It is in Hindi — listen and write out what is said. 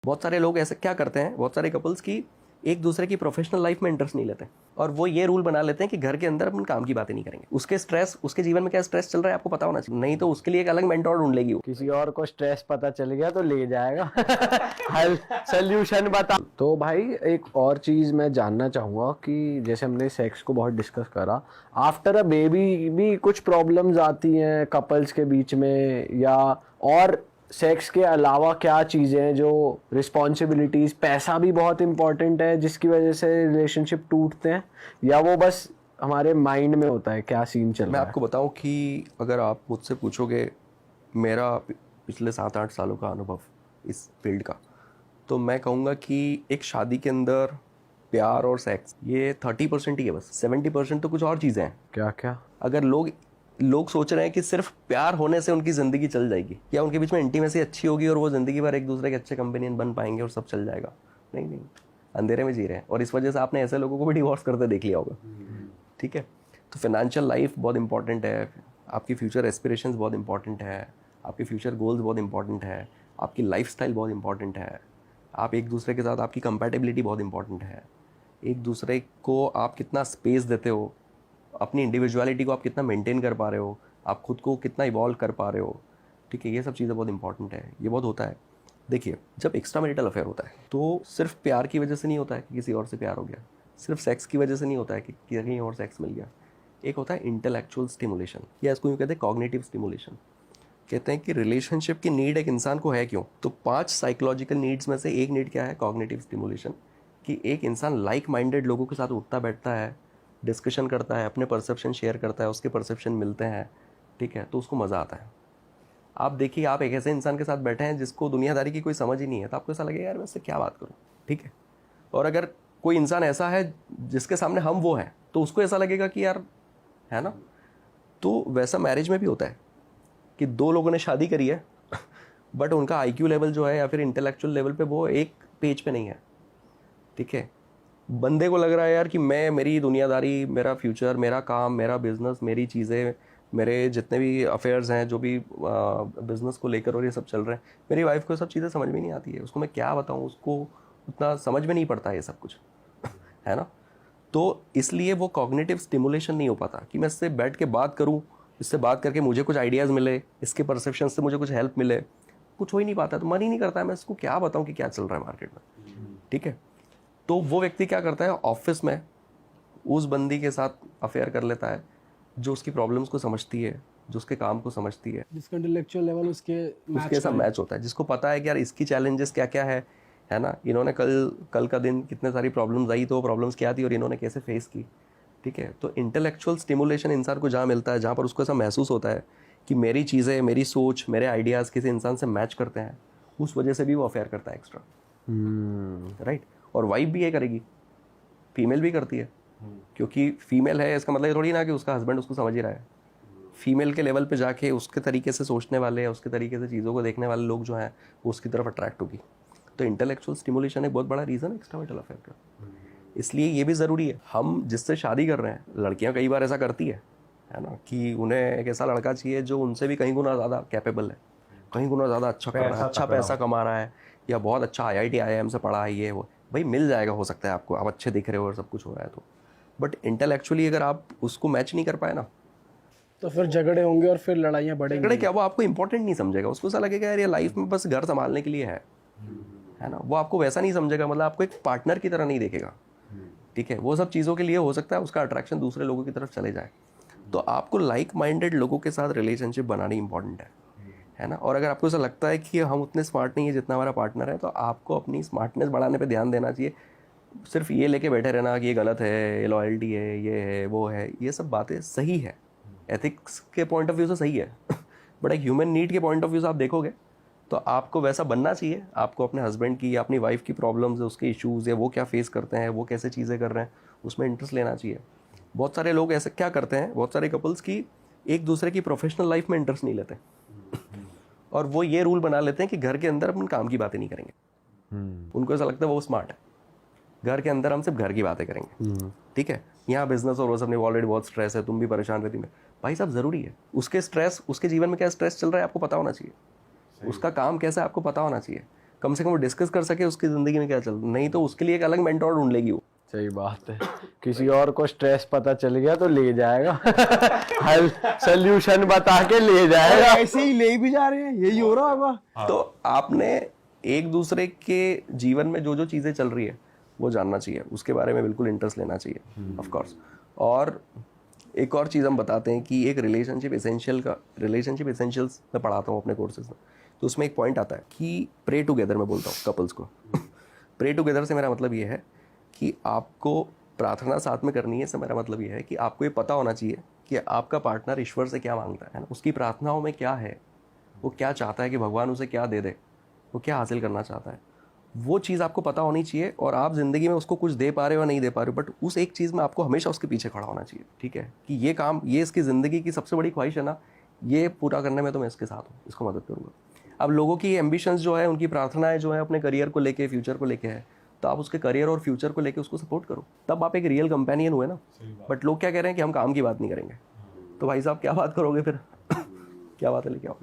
बहुत सारे लोग ऐसे क्या करते हैं, बहुत सारे कपल्स की एक दूसरे की प्रोफेशनल लाइफ में इंटरेस्ट नहीं लेते और वो ये रूल बना लेते हैं कि घर के अंदर अपन काम की बातें नहीं करेंगे। उसके स्ट्रेस, उसके जीवन में क्या स्ट्रेस चल रहा है आपको पता होना चाहिए, नहीं तो उसके लिए एक अलग मेंटोर ढूंढ लेगी वो। किसी और को स्ट्रेस पता चल गया तो ले जाएगा हल सोल्यूशन बता। तो भाई एक और चीज मैं जानना चाहूंगा कि जैसे हमने सेक्स को बहुत डिस्कस करा, आफ्टर अ बेबी भी कुछ प्रॉब्लम्स आती हैं कपल्स के बीच में, या और सेक्स के अलावा क्या चीज़ें हैं जो रिस्पॉन्सिबिलिटीज़, पैसा भी बहुत इंपॉर्टेंट है जिसकी वजह से रिलेशनशिप टूटते हैं, या वो बस हमारे माइंड में होता है? क्या सीन चल मैं रहा है? आपको बताऊं कि अगर आप मुझसे पूछोगे मेरा पिछले 7-8 सालों का अनुभव इस फील्ड का, तो मैं कहूँगा कि एक शादी के अंदर प्यार और सेक्स ये 30% ही है, बस 70% तो कुछ और चीज़ें हैं। क्या क्या? अगर लोग सोच रहे हैं कि सिर्फ प्यार होने से उनकी ज़िंदगी चल जाएगी या उनके बीच में इंटीमेसी अच्छी होगी और वो ज़िंदगी भर एक दूसरे के अच्छे कंपेनियन बन पाएंगे और सब चल जाएगा, नहीं नहीं, अंधेरे में जी रहे हैं। और इस वजह से आपने ऐसे लोगों को भी डिवोर्स करते देख लिया होगा। ठीक है, तो फाइनेंशियल लाइफ बहुत इंपॉर्टेंट है, आपकी फ्यूचर एस्पिरेशंस बहुत इंपॉर्टेंट है, आपके फ्यूचर गोल्स बहुत इंपॉर्टेंट है, आपकी लाइफस्टाइल बहुत इंपॉर्टेंट है, आप एक दूसरे के साथ आपकी कंपैटिबिलिटी बहुत इंपॉर्टेंट है, एक दूसरे को आप कितना स्पेस देते हो, अपनी इंडिविजुअलिटी को आप कितना मेंटेन कर पा रहे हो, आप खुद को कितना इवॉल्व कर पा रहे हो। ठीक है, ये सब चीज़ें बहुत इंपॉर्टेंट है, ये बहुत होता है। देखिए, जब एक्स्ट्रा मैरिटल अफेयर होता है तो सिर्फ प्यार की वजह से नहीं होता है कि किसी और से प्यार हो गया, सिर्फ सेक्स की वजह से नहीं होता है कि कहीं और सेक्स मिल गया। एक होता है इंटेलेक्चुअल स्टिमुलेशन, या इसको यूँ कहते हैं कॉग्निटिव स्टिमुलेशन। कहते हैं कि रिलेशनशिप की नीड एक इंसान को है क्यों, तो 5 साइकोलॉजिकल नीड्स में से एक नीड क्या है, कॉग्निटिव स्टिमुलेशन। कि एक इंसान लाइक माइंडेड लोगों के साथ उठता बैठता है, डिस्कशन करता है, अपने परसेप्शन शेयर करता है, उसके परसेप्शन मिलते हैं, ठीक है, तो उसको मज़ा आता है। आप देखिए, आप एक ऐसे इंसान के साथ बैठे हैं जिसको दुनियादारी की कोई समझ ही नहीं है, तो आपको ऐसा लगेगा यार मैं इससे क्या बात करूँ। ठीक है, और अगर कोई इंसान ऐसा है जिसके सामने हम वो हैं, तो उसको ऐसा लगेगा कि यार, है ना। तो वैसा मैरिज में भी होता है कि 2 लोगों ने शादी करी है बट उनका आईक्यू लेवल जो है या फिर इंटेलेक्चुअल लेवल पे वो एक पेज पे नहीं है। ठीक है, बंदे को लग रहा है यार कि मैं, मेरी दुनियादारी, मेरा फ्यूचर, मेरा काम, मेरा बिजनेस, मेरी चीज़ें, मेरे जितने भी अफेयर्स हैं जो भी बिजनेस को लेकर और ये सब चल रहे हैं, मेरी वाइफ को सब चीज़ें समझ में नहीं आती है, उसको मैं क्या बताऊँ, उसको उतना समझ में नहीं पड़ता है ये सब कुछ है ना। तो इसलिए वो कॉग्निटिव स्टिमुलेशन नहीं हो पाता कि मैं इससे बैठ के बात करूँ, इससे बात करके मुझे कुछ आइडियाज़ मिले, इसके परसेप्शन से मुझे कुछ हेल्प मिले, कुछ हो ही नहीं पाता। तो मन ही नहीं करता है मैं इसको क्या बताऊँ कि क्या चल रहा है मार्केट में। ठीक है, तो वो व्यक्ति क्या करता है, ऑफिस में उस बंदी के साथ अफेयर कर लेता है जो उसकी प्रॉब्लम्स को समझती है, जो उसके काम को समझती है, जिसका इंटेलेक्चुअल लेवल उसके साथ मैच होता है, जिसको पता है कि यार इसकी चैलेंजेस क्या क्या है ना, इन्होंने कल का दिन कितने सारी प्रॉब्लम्स आई तो वो प्रॉब्लम्स क्या थी और इन्होंने कैसे फेस की। ठीक है, तो इंटेलेक्चुअल स्टिमुलेशन इंसान को जहाँ मिलता है, जहाँ पर उसको ऐसा महसूस होता है कि मेरी चीज़ें, मेरी सोच, मेरे आइडियाज़ किसी इंसान से मैच करते हैं, उस वजह से भी वो अफेयर करता है एक्स्ट्रा। राइट, और वाइफ भी ये करेगी, फीमेल भी करती है, क्योंकि फीमेल है इसका मतलब ये थोड़ी ना कि उसका हस्बैंड उसको समझ ही रहा है। फीमेल के लेवल पे जाके उसके तरीके से सोचने वाले या उसके तरीके से चीज़ों को देखने वाले लोग जो हैं वो उसकी तरफ अट्रैक्ट होगी। तो इंटेलेक्चुअल स्टिमुलेशन एक बहुत बड़ा रीज़न है एक्स्ट्रा मैरिटल अफेयर का। इसलिए ये भी ज़रूरी है। हम जिससे शादी कर रहे हैं, लड़कियां कई बार ऐसा करती है ना, कि उन्हें एक ऐसा लड़का चाहिए जो उनसे भी कहीं गुना ज़्यादा कैपेबल है, कहीं गुना ज़्यादा अच्छा कर रहा है, अच्छा पैसा कमा रहा है, या बहुत अच्छा IIT IIM से पढ़ा है, ये वो भाई मिल जाएगा, हो सकता है आपको, आप अच्छे दिख रहे हो और सब कुछ हो रहा है तो। बट इंटेलेक्चुअली अगर आप उसको मैच नहीं कर पाए ना, तो फिर झगड़े होंगे और फिर लड़ाइयाँ बढ़ेंगी। झगड़े क्या, वो आपको इंपॉर्टेंट नहीं समझेगा, उसको ऐसा लगेगा यार ये लाइफ में बस घर संभालने के लिए है ना। वो आपको वैसा नहीं समझेगा, मतलब आपको एक पार्टनर की तरह नहीं देखेगा। ठीक है, वो सब चीज़ों के लिए हो सकता है उसका अट्रैक्शन दूसरे लोगों की तरफ चले जाए। तो आपको लाइक माइंडेड लोगों के साथ रिलेशनशिप बनानी इंपॉर्टेंट है ना। और अगर आपको ऐसा लगता है कि हम उतने स्मार्ट नहीं है जितना हमारा पार्टनर है, तो आपको अपनी स्मार्टनेस बढ़ाने पे ध्यान देना चाहिए। सिर्फ ये लेके बैठे रहना कि ये गलत है, ये लॉयल्टी है, ये है, वो है, ये सब बातें सही है, एथिक्स के पॉइंट ऑफ व्यू से सही है बट एक ह्यूमन नीड के पॉइंट ऑफ व्यू से आप देखोगे तो आपको वैसा बनना चाहिए। आपको अपने हस्बैंड की या अपनी वाइफ की प्रॉब्लम्स, उसके इश्यूज़, या वो क्या फेस करते हैं, वो कैसे चीज़ें कर रहे हैं, उसमें इंटरेस्ट लेना चाहिए। बहुत सारे लोग ऐसे क्या करते हैं, बहुत सारे कपल्स की एक दूसरे की प्रोफेशनल लाइफ में इंटरेस्ट नहीं लेते और वो ये रूल बना लेते हैं कि घर के अंदर अपन काम की बातें नहीं करेंगे। उनको ऐसा लगता है वो स्मार्ट है, घर के अंदर हम सिर्फ घर की बातें करेंगे। ठीक है, यहाँ बिजनेस और वो सब नहीं, ऑलरेडी बहुत स्ट्रेस है, तुम भी परेशान रहती में, भाई साहब ज़रूरी है। उसके स्ट्रेस, उसके जीवन में क्या स्ट्रेस चल रहा है आपको पता होना चाहिए, उसका काम कैसा है आपको पता होना चाहिए, कम से कम वो डिस्कस कर सके उसकी ज़िंदगी में क्या चल रहा है। नहीं तो उसके लिए एक अलग मेंटोर ढूंढ लेगी वो। सही बात है। किसी और को स्ट्रेस पता चल गया तो ले जाएगा हल सोल्यूशन बता के ले जाएगा। ऐसे ही ले भी जा रहे हैं, यही हो रहा होगा। तो आपने एक दूसरे के जीवन में जो जो चीज़ें चल रही है वो जानना चाहिए, उसके बारे में बिल्कुल इंटरेस्ट लेना चाहिए ऑफ कोर्स। और एक और चीज़ हम बताते हैं कि एक रिलेशनशिप एसेंशियल्स मैं पढ़ाता हूँ अपने कोर्सेज में, तो उसमें एक पॉइंट आता है कि प्रे टुगेदर मैं बोलता हूँ कपल्स को। प्रे टुगेदर से मेरा मतलब ये है कि आपको प्रार्थना साथ में करनी है। इससे मेरा मतलब ये है कि आपको ये पता होना चाहिए कि आपका पार्टनर ईश्वर से क्या मांगता है ना, उसकी प्रार्थनाओं में क्या है, वो क्या चाहता है कि भगवान उसे क्या दे दे, वो क्या हासिल करना चाहता है, वो चीज़ आपको पता होनी चाहिए। और आप ज़िंदगी में उसको कुछ दे पा रहे हो या नहीं दे पा रहे हो, बट उस एक चीज़ में आपको हमेशा उसके पीछे खड़ा होना चाहिए, ठीक है, कि ये काम, ये इसकी ज़िंदगी की सबसे बड़ी ख्वाहिश है ना, ये पूरा करने में तो मैं इसके साथ हूँ, इसको मदद करूँगा। अब लोगों की एम्बिशंस जो है, उनकी प्रार्थनाएं जो है अपने करियर को लेके, फ्यूचर को लेके है, तो आप उसके करियर और फ्यूचर को लेके उसको सपोर्ट करो, तब आप एक रियल कंपेनियन हुए ना। बट लोग क्या कह रहे हैं कि हम काम की बात नहीं करेंगे, तो भाई साहब क्या बात करोगे फिर क्या बात है लेके आओगे।